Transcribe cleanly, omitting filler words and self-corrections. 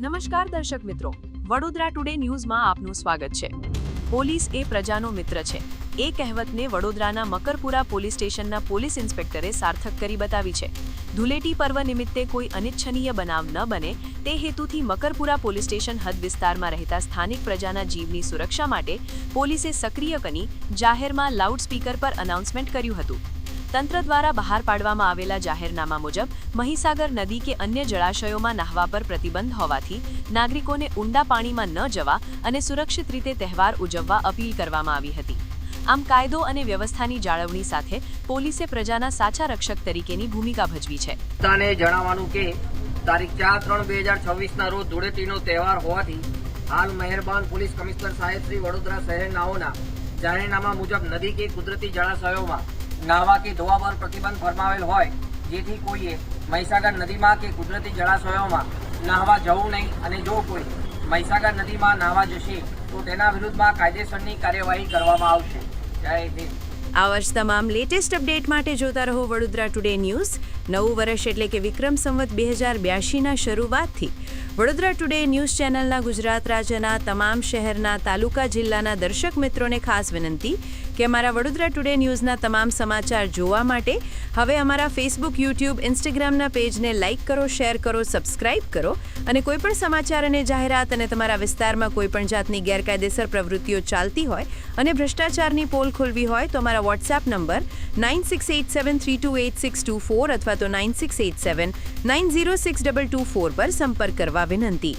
નમસ્કાર દર્શક મિત્રો, વડોદરા ટુડે ન્યૂઝમાં આપનું સ્વાગત છે। પોલીસ એ પ્રજાનો મિત્ર છે એ કહેવતને વડોદરાના મકરપુરા પોલીસ સ્ટેશનના પોલીસ ઇન્સ્પેક્ટરે સાર્થક કરી બતાવી છે। ધૂળેટી પર્વ નિમિત્તે કોઈ અનિચ્છનીય બનાવ ન બને તે હેતુથી મકરપુરા પોલીસ સ્ટેશન હદ વિસ્તારમાં રહેતા સ્થાનિક પ્રજાના જીવની સુરક્ષા માટે પોલીસે સક્રિય બની જાહેરમાં લાઉડસ્પીકર પર અનાઉન્સમેન્ટ કર્યું હતું। તંત્ર દ્વારા બહાર પાડવામાં આવેલા જાહેરનામા મુજબ મહીસાગર નદી કે અન્ય જળાશયોમાં નહાવા પર પ્રતિબંધ હોવાથી નાગરિકોને ઊંડા પાણીમાં ન જવા અને સુરક્ષિત રીતે તહેવાર ઉજવવા અપીલ કરવામાં આવી હતી। આમ કાયદો અને વ્યવસ્થાની જાળવણી સાથે પોલીસે પ્રજાના સાચા રક્ષક તરીકેની ભૂમિકા ભજવી છે। તાને જણાવવાનું કે તારીખ 4/3/2026 રોજ ધૂળેટીનો તહેવાર હોવાથી હાલ મહેરબાન પોલીસ કમિશનર સાહેબ શ્રી વડોદરા શહેરનાઓના જાહેરનામા મુજબ નદી કે કુદરતી જળાશયોમાં નાહવા કે ધોવા પર પ્રતિબંધ ફરમાવેલ હોય, જેથી કોઈએ મહીસાગર નદીમાં કે કુદરતી જળાશયોમાં નાહવા જવું નહીં અને જો કોઈ મહીસાગર નદીમાં નાહવા જશે તો તેના વિરુદ્ધમાં કાયદેસરની કાર્યવાહી કરવામાં આવશે। જય હિન્દ। આ વર્ષ તમામ લેટેસ્ટ અપડેટ માટે જોતા રહો વડોદરા ટુડે ન્યૂઝ। નવું વર્ષ એટલે કે વિક્રમ સંવત 2082ના શરૂઆતથી વડોદરા ટુડે ન્યૂઝ ચેનલના ગુજરાત રાજ્યના તમામ શહેરના તાલુકા જિલ્લાના દર્શક મિત્રોને ખાસ વિનંતી કે અમારા વડોદરા ટુડે ન્યૂઝના તમામ સમાચાર જોવા માટે હવે અમારા ફેસબુક, યુટ્યુબ, ઇન્સ્ટાગ્રામના પેજને લાઇક કરો, શેર કરો, સબસ્ક્રાઇબ કરો અને કોઈપણ સમાચાર અને જાહેરાત અને તમારા વિસ્તારમાં કોઈપણ જાતની ગેરકાયદેસર પ્રવૃત્તિઓ ચાલતી હોય અને ભ્રષ્ટાચારની પોલ ખોલવી હોય તો અમારા વોટ્સએપ નંબર 9687328624 અથવા તો 9687906224 પર સંપર્ક કરવા વિનંતી।